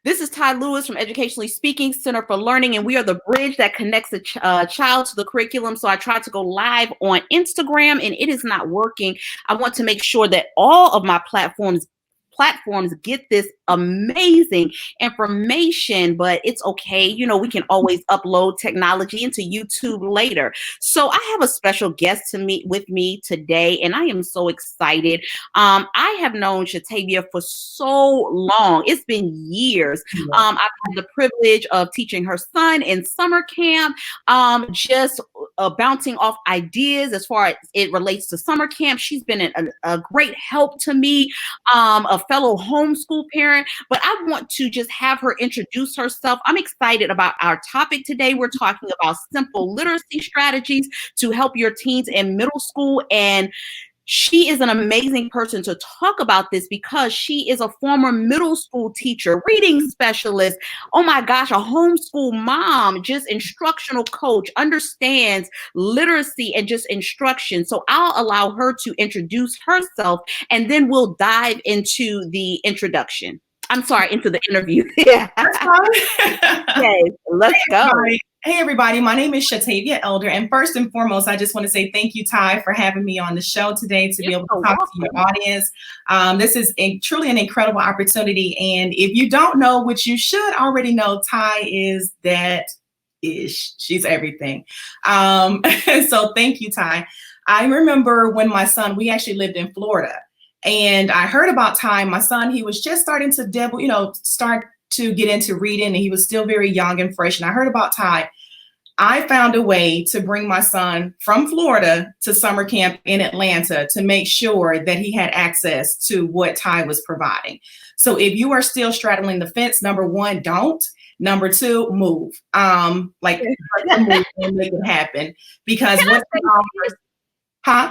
This is Ty Lewis from Educationally Speaking Center for Learning, and we are the bridge that connects the child to the curriculum. So I tried to go live on Instagram, and it is not working. I want to make sure that all of my platforms get this amazing information, but it's okay. You know, we can always upload technology into YouTube later. So I have a special guest to meet with me today, and I am so excited. I have known Shatavia for so long. It's been years. I've had the privilege of teaching her son in summer camp, just bouncing off ideas as far as it relates to summer camp. She's been a great help to me, a fellow homeschool parent, but I want to just have her introduce herself. I'm excited about our topic today. We're talking about simple literacy strategies to help your teens in middle school, and she is an amazing person to talk about this because she is a former middle school teacher, reading specialist, oh my gosh, a homeschool mom, just instructional coach, understands literacy and just instruction. So I'll allow her to introduce herself, and then we'll dive into the introduction. I'm sorry, into the interview. Yeah. Okay, let's go. Hey, everybody. My name is Shatavia Elder. And first and foremost, I just want to say thank you, Ty, for having me on the show today to be able to talk to your audience. This is truly an incredible opportunity. And if you don't know, which you should already know, Ty is that ish. She's everything. So thank you, Ty. I remember when my son, we actually lived in Florida, and I heard about Ty. My son, he was just starting to start to get into reading, and he was still very young and fresh. And I heard about Ty. I found a way to bring my son from Florida to summer camp in Atlanta to make sure that he had access to what Ty was providing. So if you are still straddling the fence, number one, don't. Number two, move. Move and make it happen. Because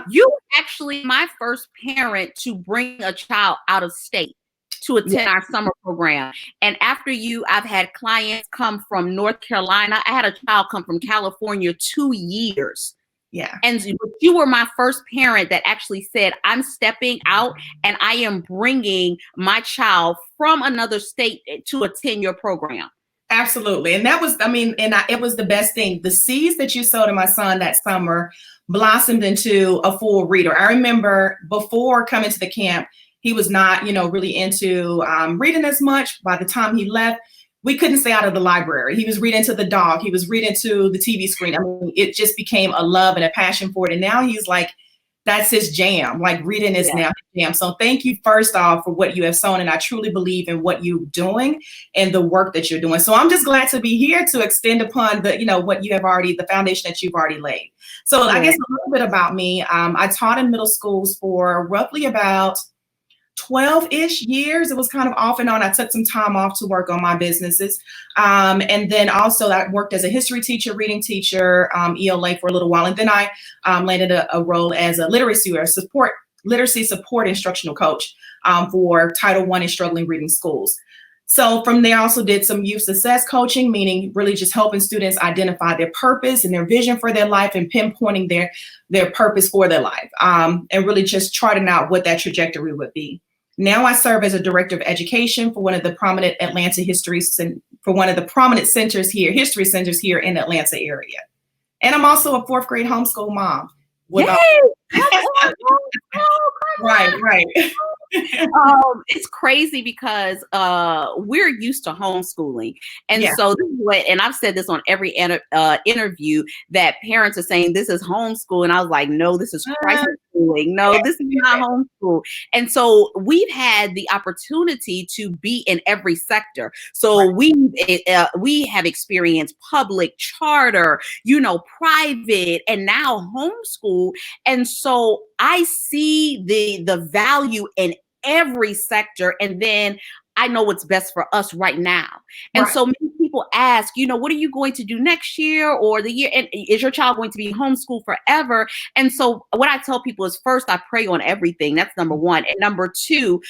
you were actually my first parent to bring a child out of state to attend our summer program. And after you, I've had clients come from North Carolina. I had a child come from California 2 years. Yeah. And you were my first parent that actually said, I'm stepping out and I am bringing my child from another state to attend your program. Absolutely. And that was, it was the best thing. The seeds that you sowed in my son that summer blossomed into a full reader. I remember before coming to the camp, he was not, really into reading as much. By the time he left, we couldn't stay out of the library. He was reading to the dog. He was reading to the TV screen. It just became a love and a passion for it. And now he's like, that's his jam. Like reading is now his jam. So thank you first off for what you have sown. And I truly believe in what you're doing and the work that you're doing. So I'm just glad to be here to extend upon what you have already, the foundation that you've already laid. So I guess a little bit about me. I taught in middle schools for roughly about 12-ish years. It was kind of off and on. I took some time off to work on my businesses. And then also I worked as a history teacher, reading teacher, ELA for a little while. And then I landed a role as a literacy support instructional coach for Title I and struggling reading schools. So from there, I also did some youth success coaching, meaning really just helping students identify their purpose and their vision for their life and pinpointing their purpose for their life, and really just charting out what that trajectory would be. Now I serve as a director of education for one of the prominent history centers here in Atlanta area. And I'm also a 4th grade homeschool mom. Right. It's crazy because we're used to homeschooling, and so this is and I've said this on every interview that parents are saying this is homeschool, and I was like, no, this is crisis schooling. No, this is not homeschool. And so we've had the opportunity to be in every sector. So we have experienced public, charter, private, and now homeschool. And so I see the value in every sector, and then I know what's best for us right now. And so many people ask, what are you going to do next year or the year? And is your child going to be homeschooled forever? And so what I tell people is, first, I pray on everything. That's number one. And number two,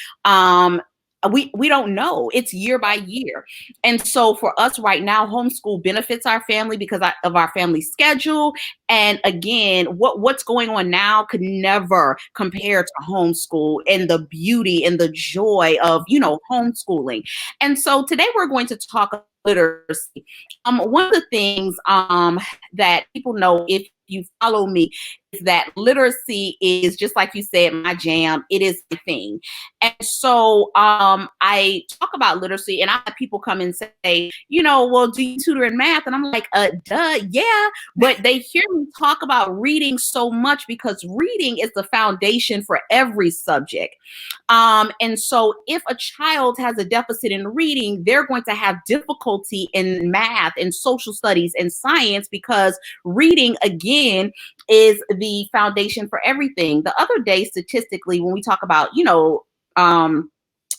we don't know. It's year by year. And so for us right now, homeschool benefits our family because of our family schedule. And again, what's going on now could never compare to homeschool and the beauty and the joy of, homeschooling. And so today we're going to talk about literacy. One of the things that people know if you follow me is that literacy is, just like you said, my jam. It is the thing. And so I talk about literacy, and I have people come and say, well, do you tutor in math? And I'm like, duh, yeah. But they hear me talk about reading so much because reading is the foundation for every subject. And so if a child has a deficit in reading, they're going to have difficulty in math and social studies and science because reading, again, is the foundation for everything. The other day, statistically, when we talk about,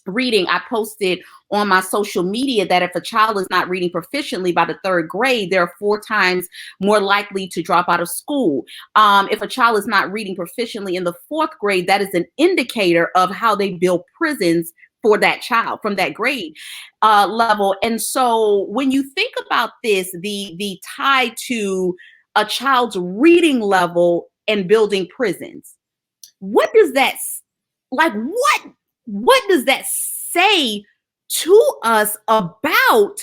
reading, I posted on my social media that if a child is not reading proficiently by the 3rd grade, they're 4 times more likely to drop out of school. If a child is not reading proficiently in the 4th grade, that is an indicator of how they build prisons for that child from that grade level. And so when you think about this, the tie to a child's reading level and building prisons, what does that what does that say to us about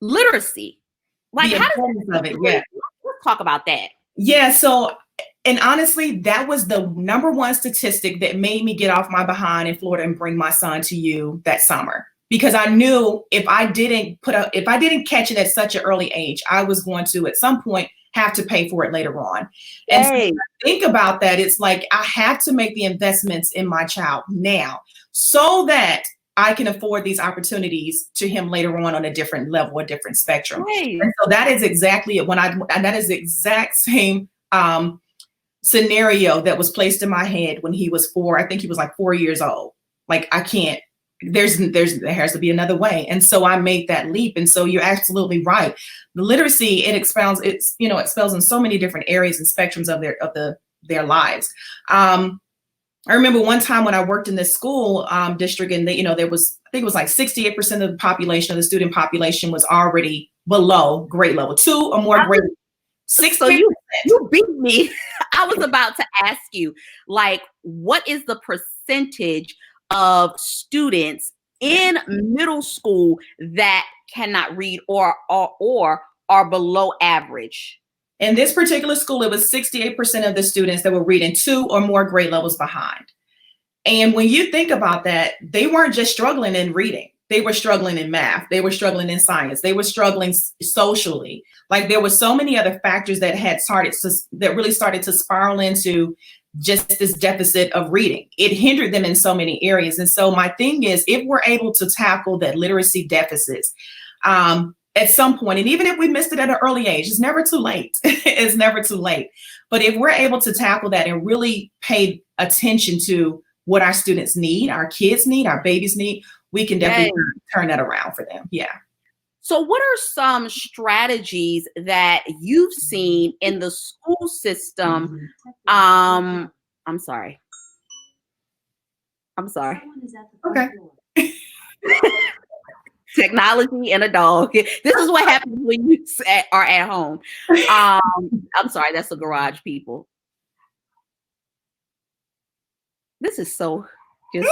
literacy? Like, how does that, yeah. Let's talk about that. Yeah. So, and honestly, that was the #1 statistic that made me get off my behind in Florida and bring my son to you that summer. Because I knew if I didn't catch it at such an early age, I was going to at some point have to pay for it later on. And so when I think about that, it's like I have to make the investments in my child now so that I can afford these opportunities to him later on a different level, a different spectrum. And so that is exactly it. That is the exact same scenario that was placed in my head when he was 4. I think he was like 4 years old. Like, I can't. There has to be another way. And so I made that leap. And so you're absolutely right. The literacy, it expels in so many different areas and spectrums of their lives. I remember one time when I worked in this school district, and there was, I think it was like 68% of the population, of the student population, was already below grade level 2 or more grade. 60%. So you beat me. I was about to ask you, like, what is the percentage of students in middle school that cannot read or are below average? In this particular school, it was 68% of the students that were reading 2 or more grade levels behind. And when you think about that, they weren't just struggling in reading. They were struggling in math. They were struggling in science. They were struggling socially. Like, there were so many other factors that really started to spiral into just this deficit of reading. It hindered them in so many areas. And so my thing is, if we're able to tackle that literacy deficits at some point, and even if we missed it at an early age, it's never too late. It's never too late. But if we're able to tackle that and really pay attention to what our students need, our kids need, our babies need, we can definitely turn that around for them. Yeah. So what are some strategies that you've seen in the school system? I'm sorry. Okay. Technology and a dog. This is what happens when you are at home. I'm sorry, that's the garage, people. This is so just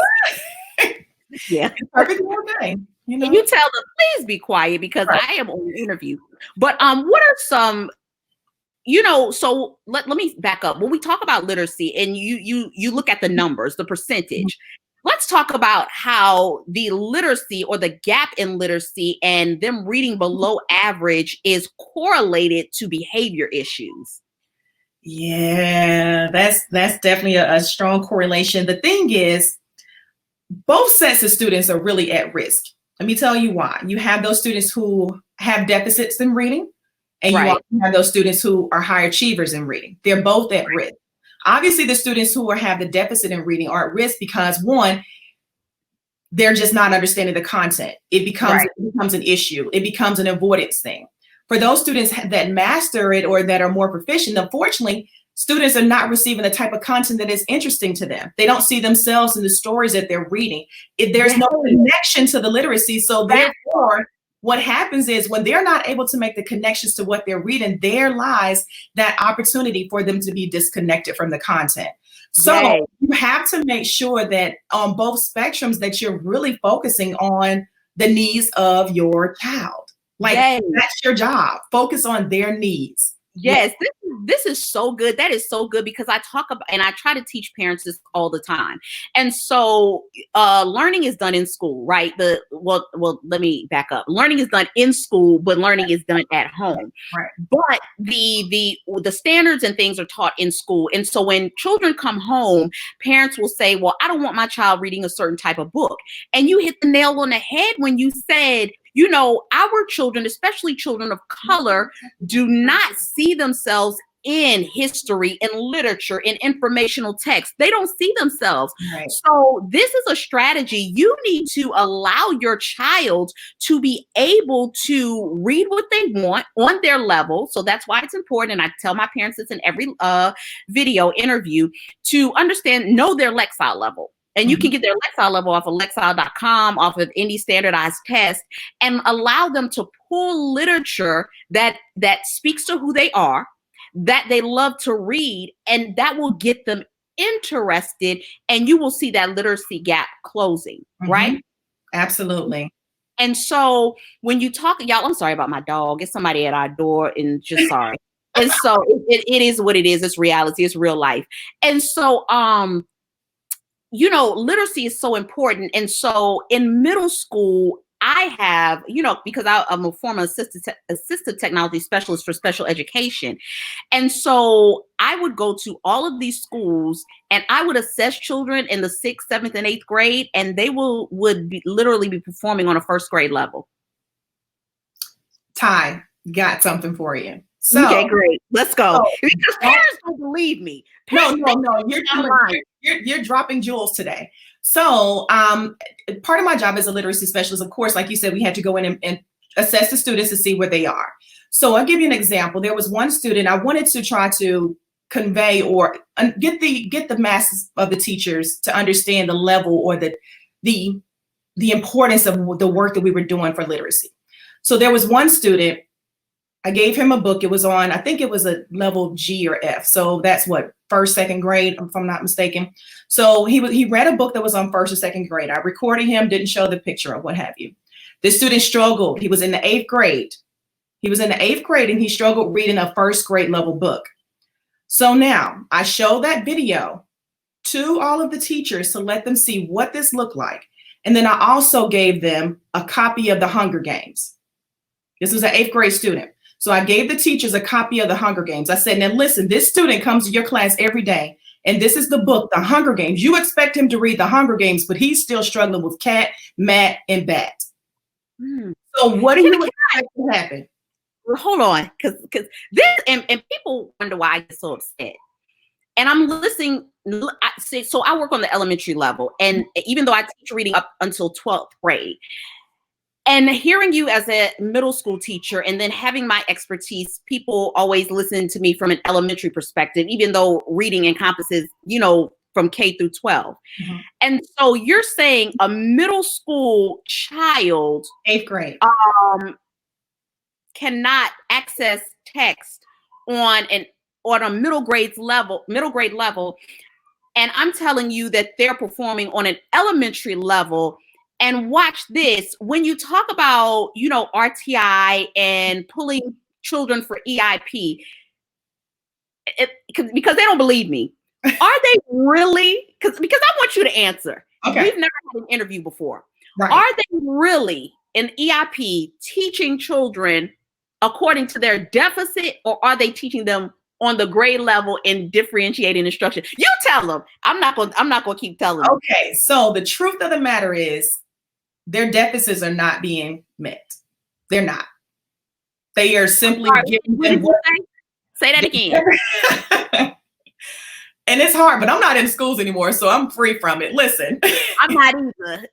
yeah. Perfect day. And you tell them, please be quiet because I am on an interview. But what are some, so let me back up. When we talk about literacy and you look at the numbers, the percentage, let's talk about how the literacy or the gap in literacy and them reading below average is correlated to behavior issues. Yeah, that's definitely a strong correlation. The thing is, both sets of students are really at risk. Let me tell you why. You have those students who have deficits in reading, and you also have those students who are high achievers in reading. They're both at risk. Obviously, the students who have the deficit in reading are at risk because, one, they're just not understanding the content. It becomes an issue. It becomes an avoidance thing. For those students that master it or that are more proficient, unfortunately, students are not receiving the type of content that is interesting to them. They don't see themselves in the stories that they're reading. If there's no connection to the literacy, so therefore, what happens is when they're not able to make the connections to what they're reading, there lies that opportunity for them to be disconnected from the content. So you have to make sure that on both spectrums that you're really focusing on the needs of your child. Like that's your job. Focus on their needs. Yes, this is so good. That is so good because I talk about, and I try to teach parents this all the time. And so learning is done in school, right? Well, let me back up. Learning is done in school, but learning is done at home. Right. But the standards and things are taught in school. And so when children come home, parents will say, well, I don't want my child reading a certain type of book. And you hit the nail on the head when you said, you know, our children, especially children of color, do not see themselves in history, in literature, in informational text. They don't see themselves. Right. So this is a strategy. You need to allow your child to be able to read what they want on their level. So that's why it's important. And I tell my parents this in every video interview, to understand, know their Lexile level. And you can get their Lexile level off of Lexile.com, off of any standardized test, and allow them to pull literature that speaks to who they are, that they love to read, and that will get them interested, and you will see that literacy gap closing, right? Absolutely. And so when you talk, y'all, I'm sorry about my dog. It's somebody at our door, and just sorry. And so it is what it is. It's reality. It's real life. And so, you know, literacy is so important. And so in middle school, I have, you know, because I'm a former assistive technology specialist for special education. And so I would go to all of these schools and I would assess children in the 6th, 7th, and 8th grade, and they literally be performing on a 1st grade level. Ty, got something for you. So, okay, great. Let's go. Because parents don't believe me. No. You're dropping jewels today. So part of my job as a literacy specialist, of course, like you said, we had to go in and assess the students to see where they are. So I'll give you an example. There was one student I wanted to try to convey or get the masses of the teachers to understand the level or the importance of the work that we were doing for literacy. So there was one student, I gave him a book. It was on, I think it was a level G or F. So that's what, 1st, 2nd grade, if I'm not mistaken. So he read a book that was on 1st or 2nd grade. I recorded him, didn't show the picture or what have you. This student struggled. He was in the 8th grade. And he struggled reading a 1st grade level book. So now I showed that video to all of the teachers to let them see what this looked like. And then I also gave them a copy of the Hunger Games. This was an 8th grade student. So I gave the teachers a copy of the Hunger Games. I said, now listen, this student comes to your class every day, and this is the book, The Hunger Games. You expect him to read The Hunger Games, but he's still struggling with cat, mat, and bat. So what do you expect to happen? Well, hold on, because this, and people wonder why I get so upset. And I'm listening. So I work on the elementary level, and even though I teach reading up until 12th grade, and hearing you as a middle school teacher and then having my expertise, people always listen to me from an elementary perspective, even though reading encompasses, you know, from K through 12. And so you're saying a middle school child, 8th grade, cannot access text on a middle grade level. And I'm telling you that they're performing on an elementary level. And watch this, when you talk about, you know, RTI and pulling children for EIP, because they don't believe me. Are they really? Because I want you to answer. Okay. We've never had an interview before. Right. Are they really in EIP teaching children according to their deficit, or are they teaching them on the grade level in differentiating instruction? You tell them. I'm not going to keep telling them. Okay. So the truth of the matter is, their deficits are not being met. They're not. They are simply giving them what. Say that again. And it's hard, but I'm not in schools anymore, so I'm free from it. Listen. I'm not either.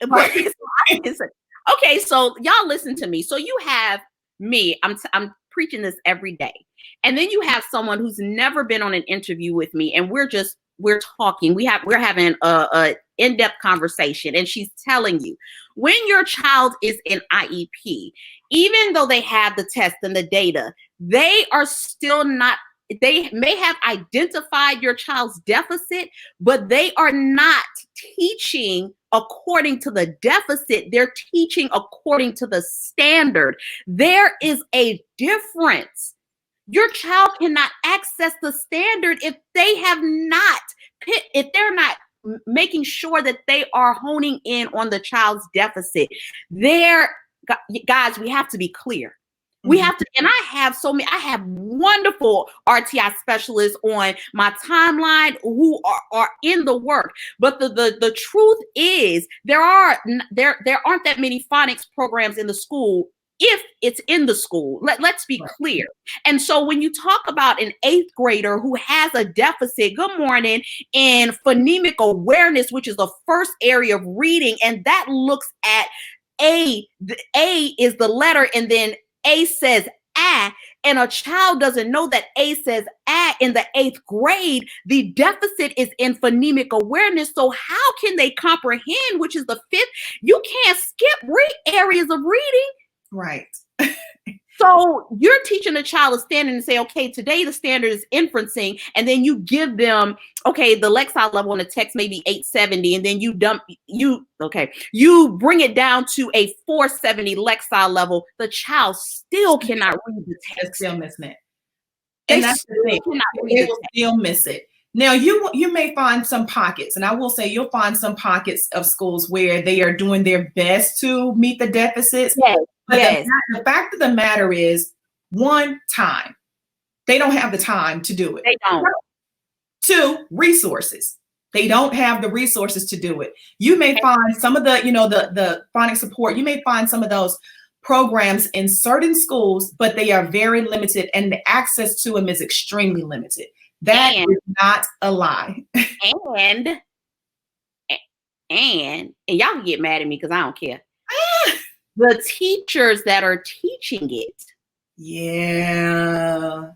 Okay, so y'all listen to me. So you have me, I'm preaching this every day. And then you have someone who's never been on an interview with me, and we're talking. We're having a in-depth conversation, and she's telling you when your child is in IEP, even though they have the test and the data, they are still not. They may have identified your child's deficit, but they are not teaching according to the deficit. They're teaching according to the standard. There is a difference. Your child cannot access the standard if they're not making sure that they are honing in on the child's deficit. Guys, we have to be clear. We have to, and I have wonderful RTI specialists on my timeline who are in the work. But the truth is there aren't that many phonics programs in the school if it's in the school. Let's be clear. And so when you talk about an 8th grader who has a deficit, good morning, in phonemic awareness, which is the first area of reading, and that looks at A. The A is the letter, and then A says ah, and a child doesn't know that A says ah in the 8th grade, the deficit is in phonemic awareness. So how can they comprehend, which is the 5th? You can't skip areas of reading. Right. So you're teaching a child a standard and say, okay, today the standard is inferencing, and then you give them, okay, the Lexile level on the text maybe 870, and then you bring it down to a 470 Lexile level. The child still cannot read the text. They're still missing it. And that's the thing. They will still miss it. Now, you may find some pockets, and I will say you'll find some pockets of schools where they are doing their best to meet the deficits. Yes. But the fact of the matter is, one, time. They don't have the time to do it. They don't. 2, resources. They don't have the resources to do it. You may find some of the phonics support, you may find some of those programs in certain schools, but they are very limited, and the access to them is extremely limited. That is not a lie. And y'all can get mad at me because I don't care. The teachers that are teaching it. Yeah.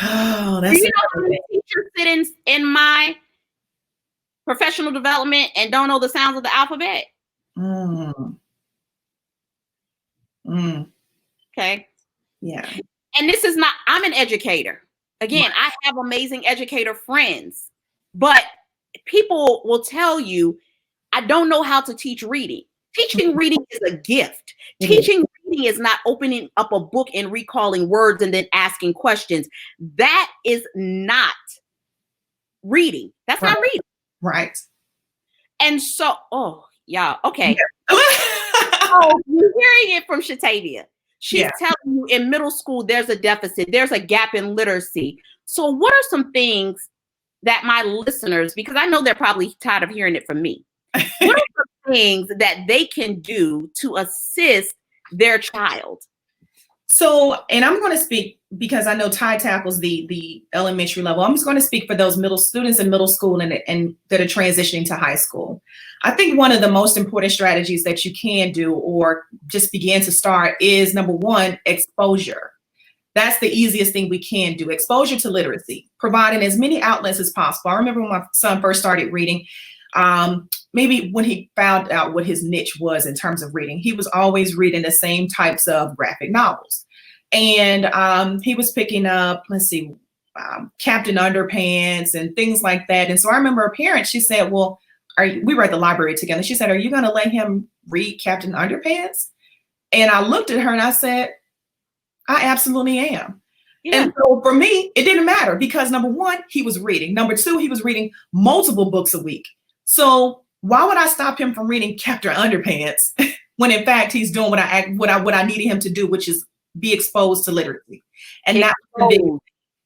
Oh, that's Do you know how many teachers sit in my professional development and don't know the sounds of the alphabet? Okay. Yeah. And this is not, I'm an educator. Again, I have amazing educator friends, but people will tell you, I don't know how to teach reading. Teaching reading is a gift. Teaching reading is not opening up a book and recalling words and then asking questions. That is not reading. That's not reading. Right. And so, y'all, okay. So you're hearing it from Shatavia. She's telling you in middle school, there's a deficit. There's a gap in literacy. So what are some things that my listeners, because I know they're probably tired of hearing it from me, what are some things that they can do to assist their child? So, and I'm going to speak because I know Ty tackles the elementary level. I'm just going to speak for those middle students in middle school and that are transitioning to high school. I think one of the most important strategies that you can do or just begin to start is, number one, exposure. That's the easiest thing we can do. Exposure to literacy, providing as many outlets as possible. I remember when my son first started reading, maybe when he found out what his niche was in terms of reading, he was always reading the same types of graphic novels. And he was picking up, Captain Underpants and things like that. And so I remember a parent, she said, well, we were at the library together. She said, are you going to let him read Captain Underpants? And I looked at her and I said, I absolutely am. Yeah. And so for me, it didn't matter because number one, he was reading. Number two, he was reading multiple books a week. So why would I stop him from reading Captain Underpants when in fact he's doing what I needed him to do, which is be exposed to literacy and not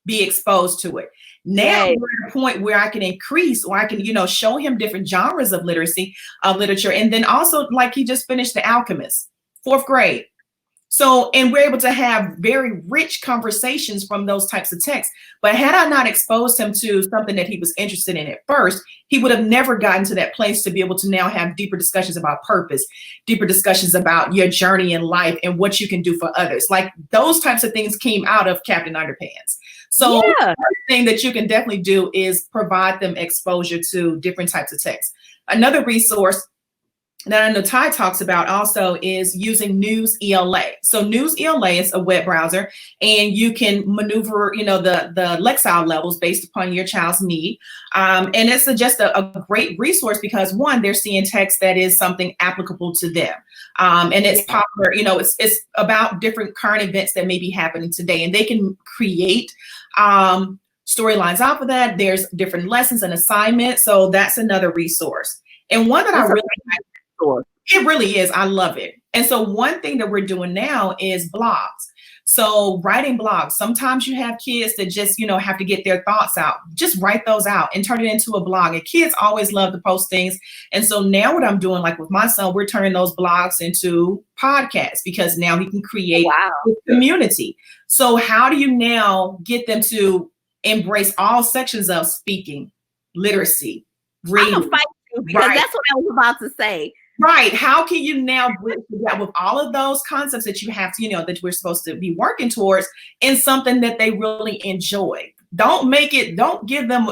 be exposed to it. Now we're at a point where I can increase or I can, show him different genres of literature. And then also like he just finished The Alchemist, 4th grade. So, and we're able to have very rich conversations from those types of texts. But had I not exposed him to something that he was interested in at first, he would have never gotten to that place to be able to now have deeper discussions about purpose, deeper discussions about your journey in life and what you can do for others. Like those types of things came out of Captain Underpants. So Yeah. one thing that you can definitely do is provide them exposure to different types of texts. Another resource that I know Ty talks about also is using News ELA. So News ELA is a web browser, and you can maneuver, the Lexile levels based upon your child's need. And it's just a great resource because one, they're seeing text that is something applicable to them. And it's popular, it's about different current events that may be happening today, and they can create storylines off of that. There's different lessons and assignments. So that's another resource. And one that I really like, it really is. I love it. And so one thing that we're doing now is blogs. So writing blogs, sometimes you have kids that just, have to get their thoughts out. Just write those out and turn it into a blog. And kids always love to post things. And so now what I'm doing, like with my son, we're turning those blogs into podcasts because now he can create a community. So how do you now get them to embrace all sections of speaking, literacy, reading? I'm gonna fight you because that's what I was about to say. Right. How can you now bridge that with all of those concepts that you have to, that we're supposed to be working towards in something that they really enjoy? Don't give them,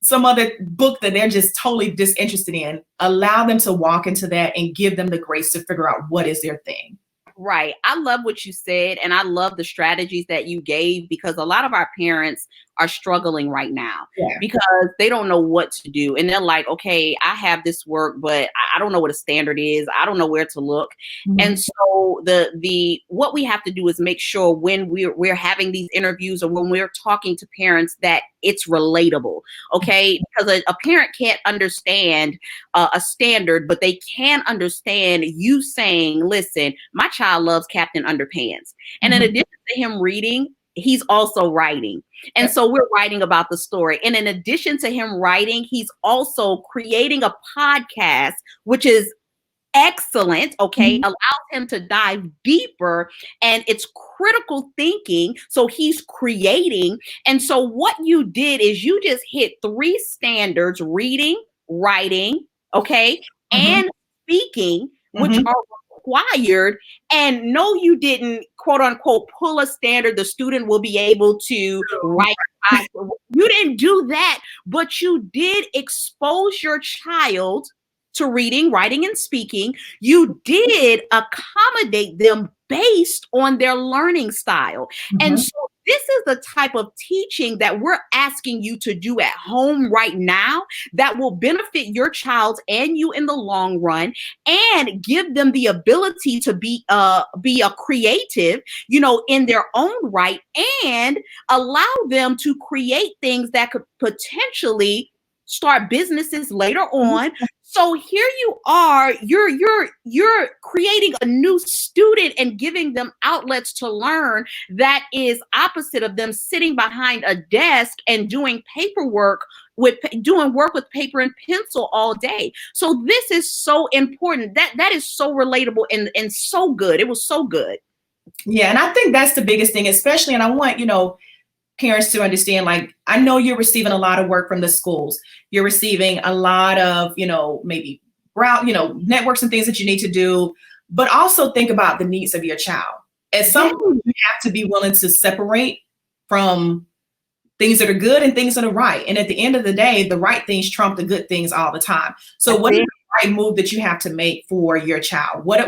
some other book that they're just totally disinterested in. Allow them to walk into that and give them the grace to figure out what is their thing. Right. I love what you said. And I love the strategies that you gave because a lot of our parents are struggling right now because they don't know what to do. And they're like, okay, I have this work, but I don't know what a standard is. I don't know where to look. Mm-hmm. And so what we have to do is make sure when we're having these interviews or when we're talking to parents that it's relatable. Okay. Because a parent can't understand a standard, but they can understand you saying, listen, my child loves Captain Underpants. And in addition to him reading, he's also writing. And so we're writing about the story. And in addition to him writing, he's also creating a podcast, which is excellent. Okay. Allows him to dive deeper and it's critical thinking. So he's creating. And so what you did is you just hit 3 standards: reading, writing, okay, and speaking, which are required. And no, you didn't, quote unquote, pull a standard the student will be able to write. You didn't do that, but you did expose your child to reading, writing, and speaking. You did accommodate them based on their learning style. And so this is the type of teaching that we're asking you to do at home right now that will benefit your child and you in the long run and give them the ability to be a creative, in their own right, and allow them to create things that could potentially start businesses later on. So here you are, you're creating a new student and giving them outlets to learn that is opposite of them sitting behind a desk and doing paperwork doing work with paper and pencil all day. So this is so important. That is so relatable and so good. It was so good. Yeah, and I think that's the biggest thing, especially, and I want, parents to understand, like, I know you're receiving a lot of work from the schools. You're receiving a lot of, maybe networks and things that you need to do, but also think about the needs of your child. At some point, you have to be willing to separate from things that are good and things that are right. And at the end of the day, the right things trump the good things all the time. So what is the right move that you have to make for your child? What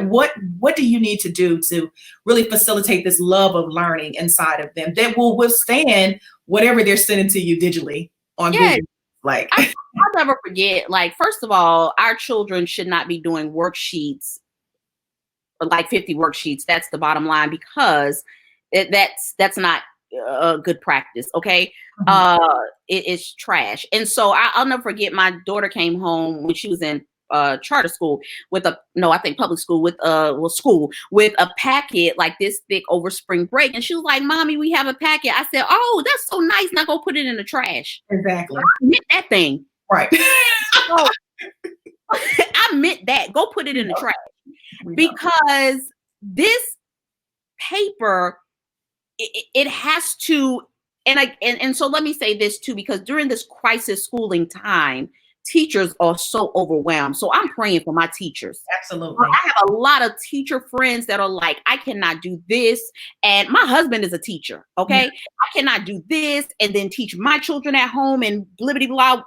do you need to do to really facilitate this love of learning inside of them that will withstand whatever they're sending to you digitally on Google? Like, I'll never forget, like, first of all, our children should not be doing worksheets, like 50 worksheets. That's the bottom line, because that's not a good practice. Okay. It's trash. And so I'll never forget, my daughter came home when she was in charter school with public school with school with a packet like this thick over spring break. And she was like, "Mommy, we have a packet." I said, "Oh, that's so nice. Now go put it in the trash." Exactly. I meant that thing. Right. I meant that. Go put it in the trash, because this paper, it has to, and so let me say this too, because during this crisis schooling time, teachers are so overwhelmed. So I'm praying for my teachers. Absolutely. I have a lot of teacher friends that are like, I cannot do this. And my husband is a teacher. Okay. Yeah. I cannot do this and then teach my children at home and blibbity blah,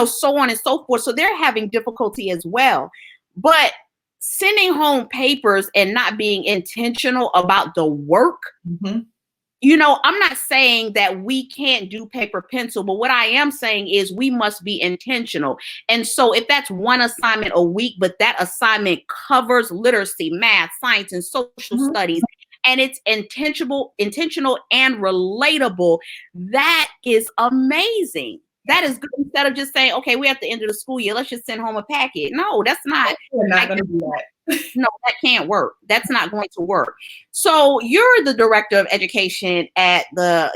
so on and so forth. So they're having difficulty as well. But sending home papers and not being intentional about the work, Mm-hmm. I'm not saying that we can't do paper pencil, but what I am saying is we must be intentional. And so if that's one assignment a week, but that assignment covers literacy, math, science, and social studies, and it's intentional and relatable, that is amazing. That is good. Instead of just saying, okay, we're at the end of the school year, let's just send home a packet. No, that's not. We're not going to do that. No, that can't work. That's not going to work. So you're the director of education at the,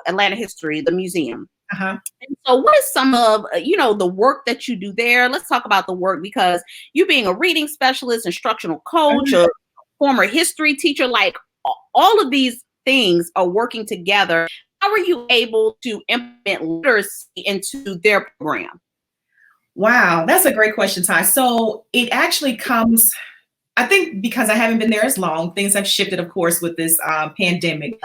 Atlanta History, the museum. Uh-huh. And so what is some of, the work that you do there? Let's talk about the work, because you being a reading specialist, instructional coach, a former history teacher, like all of these things are working together. How are you able to implement literacy into their program? Wow, that's a great question, Ty. So it actually comes, I think, because I haven't been there as long, things have shifted, of course, with this pandemic.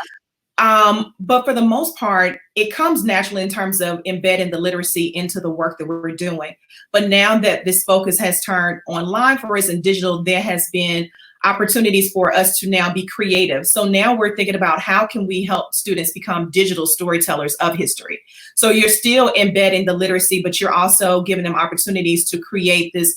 But for the most part, it comes naturally in terms of embedding the literacy into the work that we're doing. But now that this focus has turned online for us and digital, there has been opportunities for us to now be creative. So now we're thinking about how can we help students become digital storytellers of history. So you're still embedding the literacy, but you're also giving them opportunities to create this.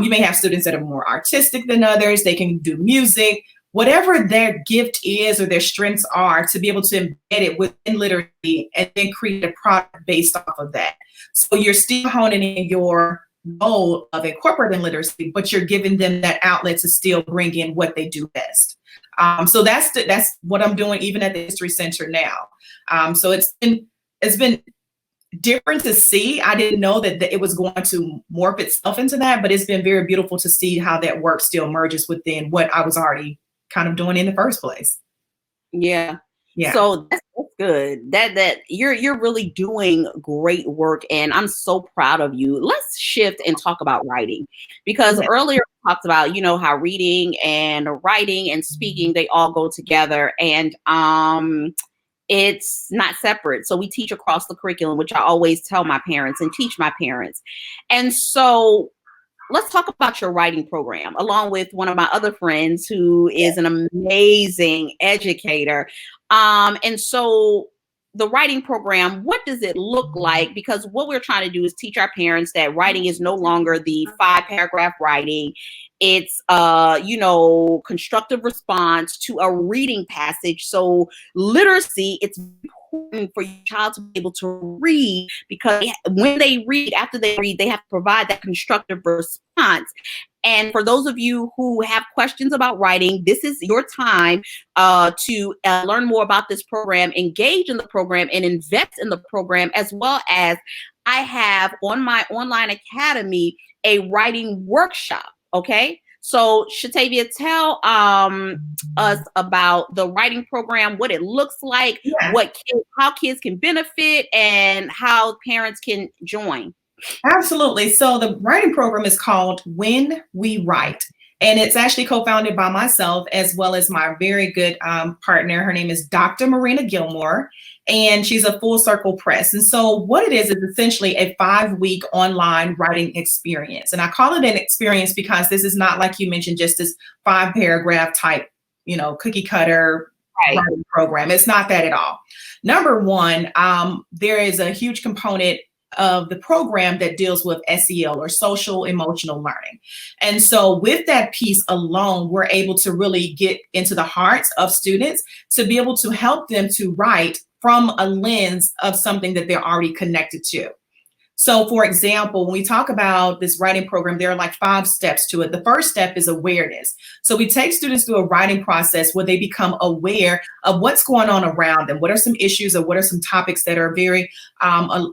You may have students that are more artistic than others. They can do music, whatever their gift is or their strengths are, to be able to embed it within literacy and then create a product based off of that. So you're still honing in your goal of incorporating literacy, but you're giving them that outlet to still bring in what they do best. So that's what I'm doing even at the History Center now. So it's been different to see. I didn't know that it was going to morph itself into that, but it's been very beautiful to see how that work still merges within what I was already kind of doing in the first place. Yeah. Yeah. So that's good. That you're really doing great work, and I'm so proud of you. Let's shift and talk about writing, because earlier we talked about, how reading and writing and speaking, they all go together, and it's not separate. So we teach across the curriculum, which I always tell my parents and teach my parents. And so let's talk about your writing program, along with one of my other friends who is an amazing educator. And so the writing program, what does it look like? Because what we're trying to do is teach our parents that writing is no longer the 5-paragraph writing. It's, constructive response to a reading passage. So literacy, it's important for your child to be able to read, because when they read, after they read, they have to provide that constructive response. And for those of you who have questions about writing, this is your time to learn more about this program, engage in the program, and invest in the program, as well as I have on my online academy a writing workshop. Okay. So Shatavia, tell us about the writing program, what it looks like, how kids can benefit, and how parents can join. Absolutely. So the writing program is called When We Write, and it's actually co-founded by myself as well as my very good partner. Her name is Dr. Marina Gilmore, and she's a Full Circle Press. And so what it is essentially a 5-week online writing experience. And I call it an experience because this is not, like you mentioned, just this 5-paragraph type, cookie cutter writing program. It's not that at all. Number one, there is a huge component of the program that deals with SEL, or social emotional learning. And so with that piece alone, we're able to really get into the hearts of students to be able to help them to write from a lens of something that they're already connected to. So for example, when we talk about this writing program, there are like 5 steps to it. The first step is awareness. So we take students through a writing process where they become aware of what's going on around them. What are some issues, or what are some topics that are very,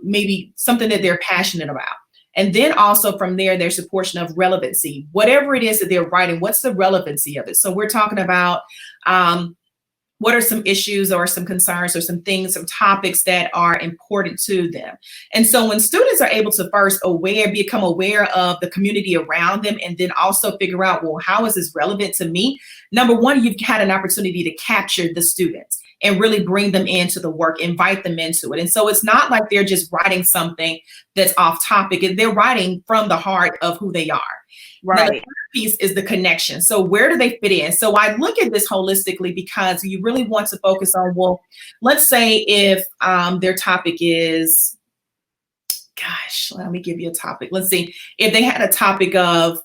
maybe something that they're passionate about? And then also from there, there's a portion of relevancy. Whatever it is that they're writing, what's the relevancy of it? So we're talking about what are some issues or some concerns or some things, some topics that are important to them. And so when students are able to first become aware of the community around them, and then also figure out, well, how is this relevant to me? Number one, you've had an opportunity to capture the students and really bring them into the work, invite them into it. And so it's not like they're just writing something that's off topic. They're writing from the heart of who they are. Right. Now, the third piece is the connection. So where do they fit in? So I look at this holistically, because you really want to focus on, well, let's say if their topic is, gosh, let me give you a topic. Let's see if they had a topic of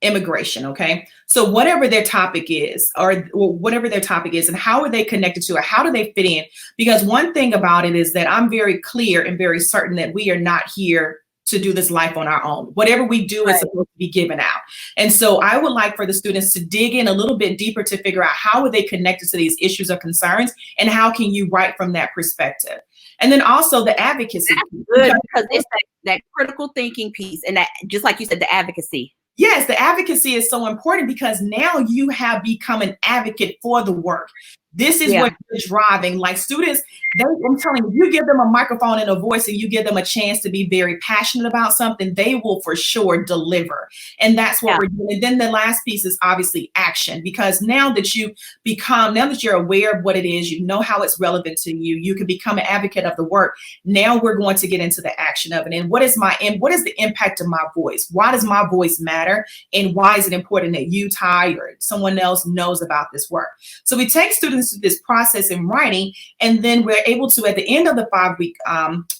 immigration. Okay. So whatever their topic is, or whatever their topic is, and how are they connected to it? How do they fit in? Because one thing about it is that I'm very clear and very certain that we are not here to do this life on our own. Whatever we do is supposed to be given out. And so I would like for the students to dig in a little bit deeper to figure out how are they connected to these issues or concerns, and how can you write from that perspective? And then also the advocacy. That's good, because it's that critical thinking piece, and that, just like you said, the advocacy. Yes, the advocacy is so important, because now you have become an advocate for the work. This is what you're driving. Like students, I'm telling you, you give them a microphone and a voice, and you give them a chance to be very passionate about something, they will for sure deliver. And that's what we're doing. And then the last piece is obviously action, because now that you're aware of what it is, you know how it's relevant to you, you can become an advocate of the work. Now we're going to get into the action of it. And what is the impact of my voice? Why does my voice matter? And why is it important that you, Ty, or someone else knows about this work? So we take students through this process in writing, and then we're able to, at the end of the 5-week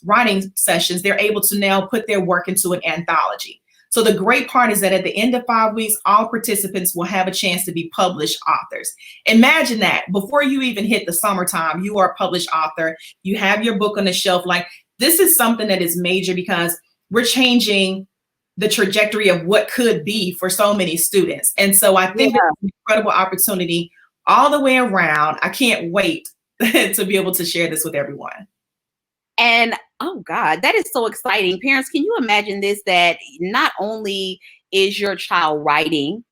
writing sessions, they're able to now put their work into an anthology. So the great part is that at the end of 5 weeks, all participants will have a chance to be published authors. Imagine that before you even hit the summertime, you are a published author. You have your book on the shelf. Like, this is something that is major, because we're changing the trajectory of what could be for so many students. And so I think it's an incredible opportunity all the way around. I can't wait to be able to share this with everyone. And oh God, that is so exciting. Parents, can you imagine this, that not only is your child writing,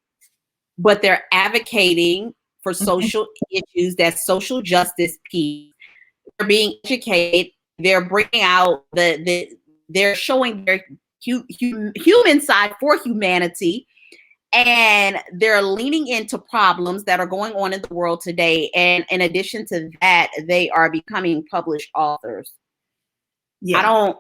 but they're advocating for social issues, that social justice piece. They're being educated. They're bringing out they're showing their human side for humanity. And they're leaning into problems that are going on in the world today. And in addition to that, they are becoming published authors. And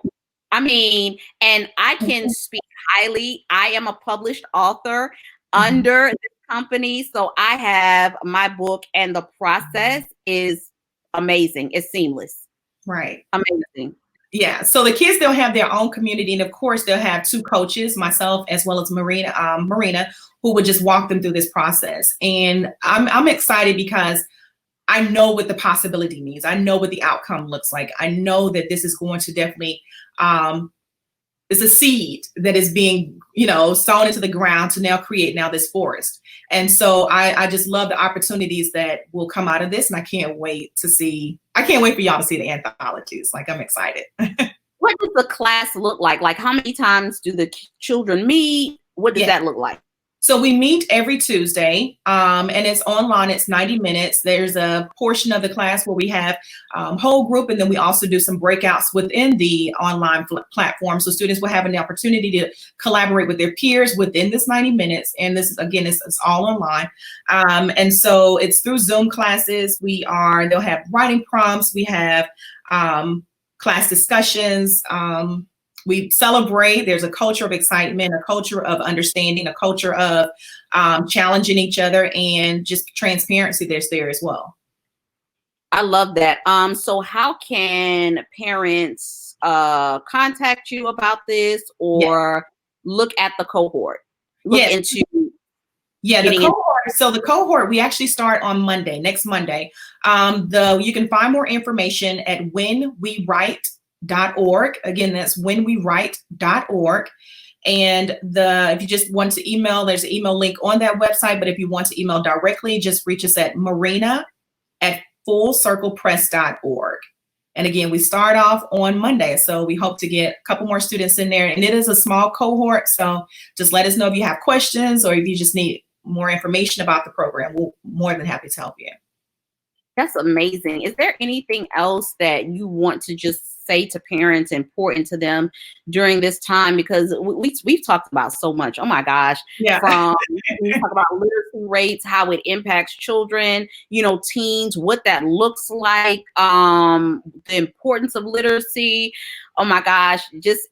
I can speak highly. I am a published author under this company. So I have my book, and the process is amazing. It's seamless. Right. Amazing. Yeah. So the kids, they'll have their own community. And of course, they'll have 2 coaches, myself as well as Marina, who would just walk them through this process. And I'm excited, because I know what the possibility means. I know what the outcome looks like. I know that this is going to definitely, it's a seed that is being, sown into the ground to now create this forest. And so I just love the opportunities that will come out of this. And I can't wait for y'all to see the anthologies. Like, I'm excited. What does the class look like? Like, how many times do the children meet? What does that look like? So we meet every Tuesday, and it's online. It's 90 minutes. There's a portion of the class where we have whole group, and then we also do some breakouts within the online platform. So students will have an opportunity to collaborate with their peers within this 90 minutes. And this, again, it's all online. And so it's through Zoom classes. They'll have writing prompts. We have class discussions. We celebrate. There's a culture of excitement, a culture of understanding, a culture of challenging each other, and just transparency there's there as well. I love that. So how can parents contact you about this, or look at the cohort? Into the cohort. So the cohort, we actually start on Monday, next Monday. You can find more information at whenwewrite.org. Again, that's whenwewrite.org. And if you just want to email, there's an email link on that website. But if you want to email directly, just reach us at marina@fullcirclepress.org. And again, we start off on Monday. So we hope to get a couple more students in there. And it is a small cohort. So just let us know if you have questions, or if you just need more information about the program. We're more than happy to help you. That's amazing. Is there anything else that you want to just say to parents and pour into them during this time? Because we've talked about so much. Oh my gosh. Yeah. From we talk about literacy rates, how it impacts children, teens, what that looks like, the importance of literacy. Oh my gosh.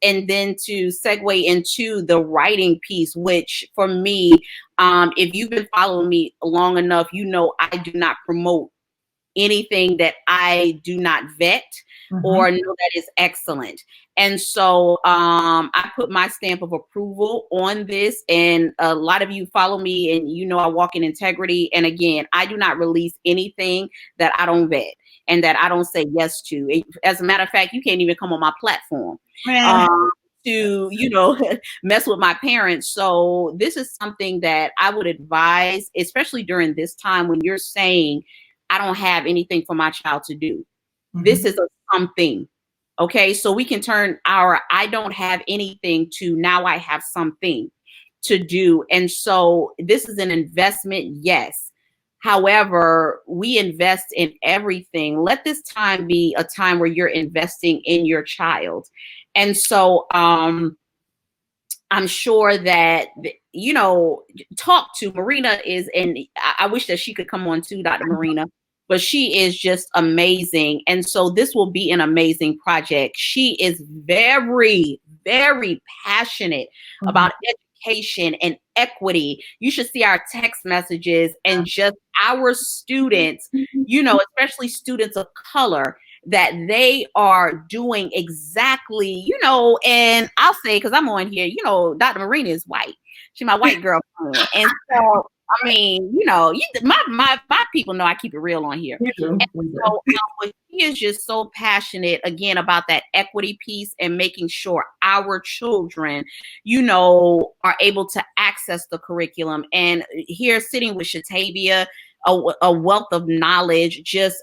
And then to segue into the writing piece, which for me, if you've been following me long enough, I do not promote anything that I do not vet or know that is excellent. And so I put my stamp of approval on this. And a lot of you follow me and I walk in integrity. And again, I do not release anything that I don't vet and that I don't say yes to. As a matter of fact, you can't even come on my platform to mess with my parents. So this is something that I would advise, especially during this time when you're saying, I don't have anything for my child to do. This is a something. Okay. So we can turn our I don't have anything to now I have something to do. And so this is an investment. Yes. However, we invest in everything. Let this time be a time where you're investing in your child. And so I'm sure that, talk to Marina and I wish that she could come on too, Dr. Marina, but she is just amazing. And so this will be an amazing project. She is very, very passionate about education and equity. You should see our text messages and just our students, especially students of color, that they are doing exactly, and I'll say, because I'm on here, Dr. Marina is white. She's my white girl friend. And so, I mean, my people know I keep it real on here. And so she is just so passionate, again, about that equity piece and making sure our children, are able to access the curriculum. And here sitting with Shatavia, a wealth of knowledge, just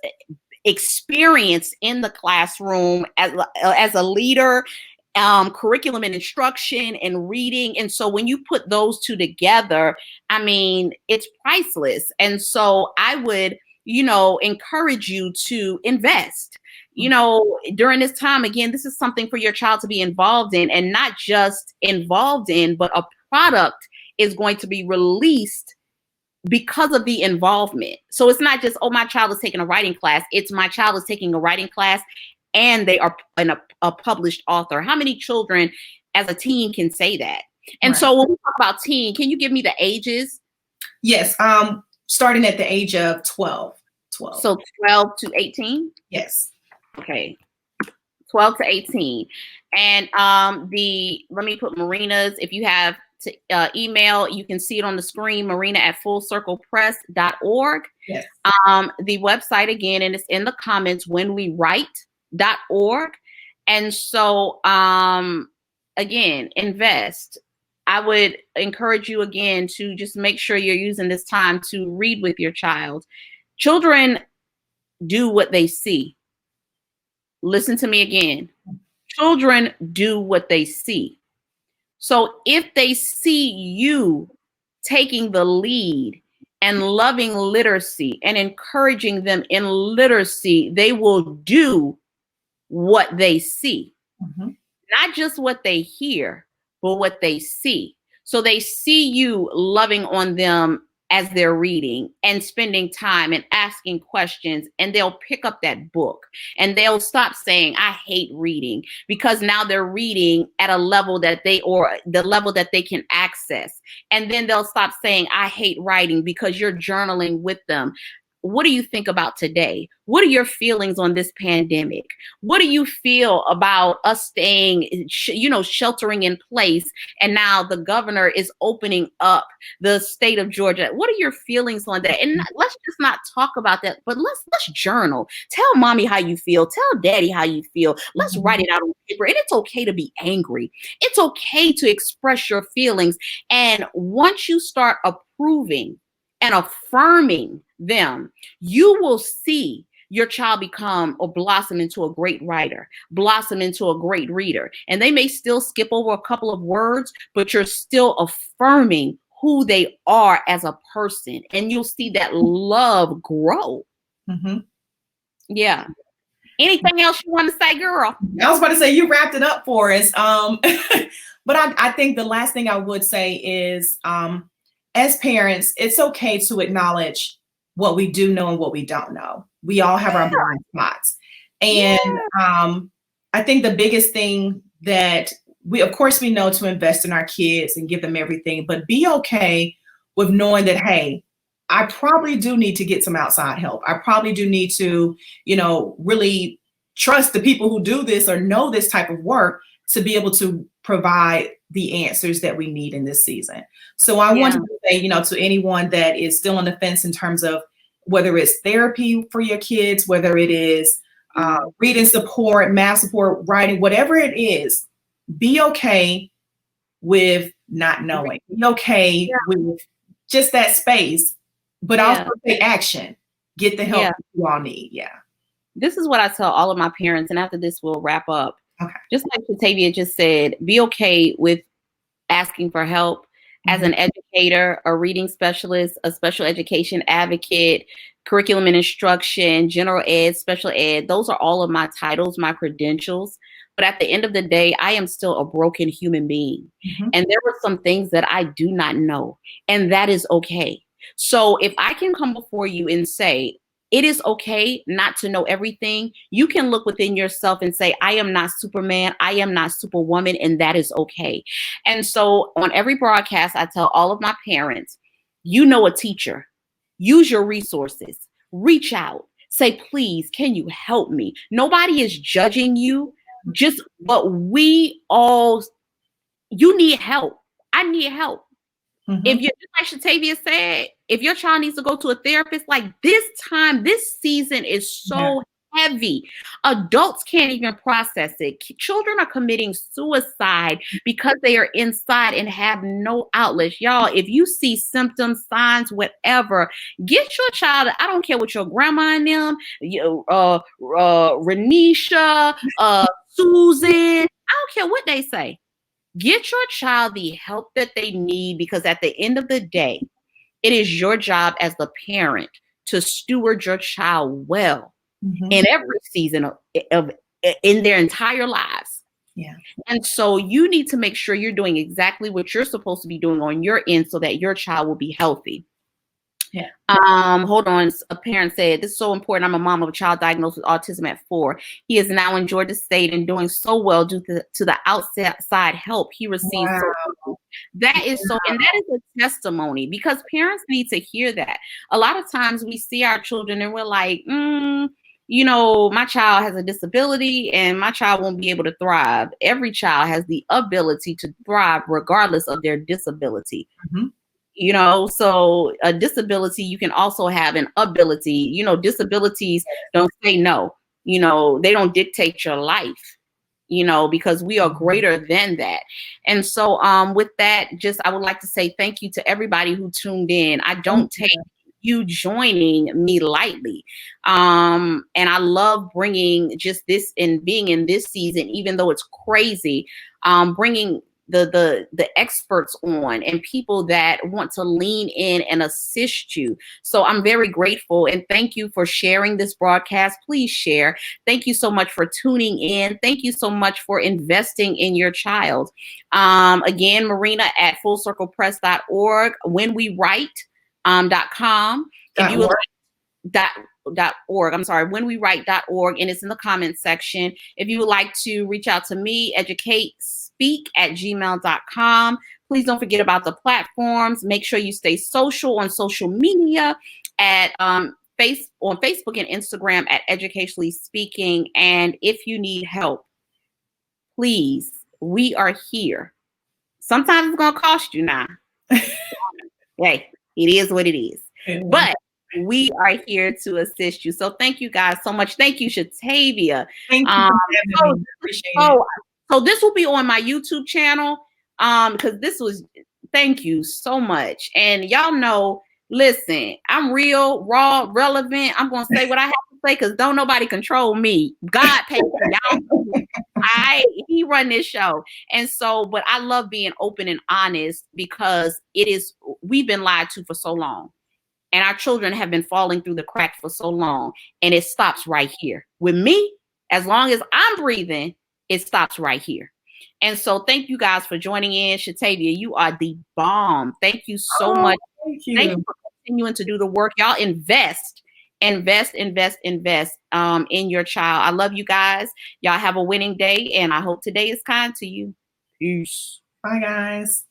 experience in the classroom as a leader, curriculum and instruction and reading. And so when you put those two together, I mean, it's priceless. And so I would, encourage you to invest, during this time. Again, this is something for your child to be involved in, and not just involved in, but a product is going to be released because of the involvement. So it's not just, my child is taking a writing class. It's my child is taking a writing class and they are a published author. How many children as a teen can say that? And so when we talk about teen, can you give me the ages? Yes. Starting at the age of 12. So 12 to 18? Yes. Okay. 12 to 18. And let me put Marina's, if you have to email, you can see it on the screen, marina@fullcirclepress.org. Yes. The website again, and it's in the comments, whenwewrite.org. And so again, invest. I would encourage you again to just make sure you're using this time to read with your child. Children do what they see. Listen to me again. Children do what they see. So if they see you taking the lead and loving literacy and encouraging them in literacy, they will do what they see. Not just what they hear, but what they see. So they see you loving on them as they're reading and spending time and asking questions, and they'll pick up that book and they'll stop saying, I hate reading, because now they're reading at a level that the level that they can access. And then they'll stop saying, I hate writing, because you're journaling with them. What do you think about today? What are your feelings on this pandemic? What do you feel about us staying, sheltering in place? And now the governor is opening up the state of Georgia. What are your feelings on that? And let's just not talk about that, but let's journal. Tell mommy how you feel. Tell daddy how you feel. Let's write it out on paper. And it's okay to be angry. It's okay to express your feelings. And once you start approving and affirming them, you will see your child become or blossom into a great writer, blossom into a great reader. And they may still skip over a couple of words, but you're still affirming who they are as a person. And you'll see that love grow. Yeah. Anything else you want to say, girl? I was about to say you wrapped it up for us. But I think the last thing I would say is, as parents, it's okay to acknowledge what we do know and what we don't know. We all have our blind spots. And I think the biggest thing that of course, we know to invest in our kids and give them everything, but be okay with knowing that, hey, I probably do need to get some outside help. I probably do need to, really trust the people who do this or know this type of work to be able to provide the answers that we need in this season. So I want to say, to anyone that is still on the fence in terms of whether it's therapy for your kids, whether it is reading support, math support, writing, whatever it is, be okay with not knowing. Be okay with just that space, but also take action. Get the help you all need. Yeah. This is what I tell all of my parents, and after this, we'll wrap up. Okay. Just like Shatavia just said, be okay with asking for help. As an educator, a reading specialist, a special education advocate, curriculum and instruction, general ed, special ed, those are all of my titles, my credentials. But at the end of the day, I am still a broken human being. And there are some things that I do not know, and that is okay. So if I can come before you and say, it is okay not to know everything, you can look within yourself and say, I am not Superman, I am not Superwoman, and that is okay. And so on every broadcast, I tell all of my parents, you know a teacher, use your resources, reach out, say, please, can you help me? Nobody is judging you, but you need help. I need help. If you, like Shatavia said, if your child needs to go to a therapist, like this season is so heavy. Adults can't even process it. Children are committing suicide because they are inside and have no outlet. Y'all, if you see symptoms, signs, whatever, get your child. I don't care what your grandma and them, Renisha, Susan, I don't care what they say. Get your child the help that they need, because at the end of the day, it is your job as the parent to steward your child well in every season of in their entire lives. Yeah. And so you need to make sure you're doing exactly what you're supposed to be doing on your end so that your child will be healthy. Yeah. Hold on. A parent said, this is so important. I'm a mom of a child diagnosed with autism at 4. He is now in Georgia State and doing so well due to the outside help he received. Wow. That is so, and that is a testimony, because parents need to hear that. A lot of times we see our children and we're like, my child has a disability and my child won't be able to thrive. Every child has the ability to thrive regardless of their disability. So a disability, you can also have an ability. Disabilities don't say no. They don't dictate your life, because we are greater than that. And so with that, I would like to say thank you to everybody who tuned in. I don't take you joining me lightly. And I love bringing just this and being in this season, even though it's crazy, bringing the experts on and people that want to lean in and assist you. So I'm very grateful, and thank you for sharing this broadcast. Please share. Thank you so much for tuning in. Thank you so much for investing in your child. Again, Marina at fullcirclepress.org, whenwewrite.com. If you would .org. I'm sorry, whenwewrite.org, and it's in the comments section. If you would like to reach out to me, educatespeak@gmail.com. Please don't forget about the platforms. Make sure you stay social on social media at on Facebook and Instagram at Educationally Speaking. And if you need help, please, we are here. Sometimes it's gonna cost you now. Hey, it is what it is. But we are here to assist you. So thank you guys so much. Thank you, Shatavia. Thank you for having me. Appreciate it. So this will be on my YouTube channel. Because thank you so much. And y'all know, listen, I'm real, raw, relevant. I'm gonna say what I have to say because don't nobody control me. God pays for y'all. He run this show. And so, but I love being open and honest because we've been lied to for so long. And our children have been falling through the cracks for so long. And it stops right here. With me, as long as I'm breathing, it stops right here. And so thank you guys for joining in. Shatavia, you are the bomb. Thank you so much. Thank you. Thank you for continuing to do the work. Y'all invest in your child. I love you guys. Y'all have a winning day. And I hope today is kind to you. Peace. Bye, guys.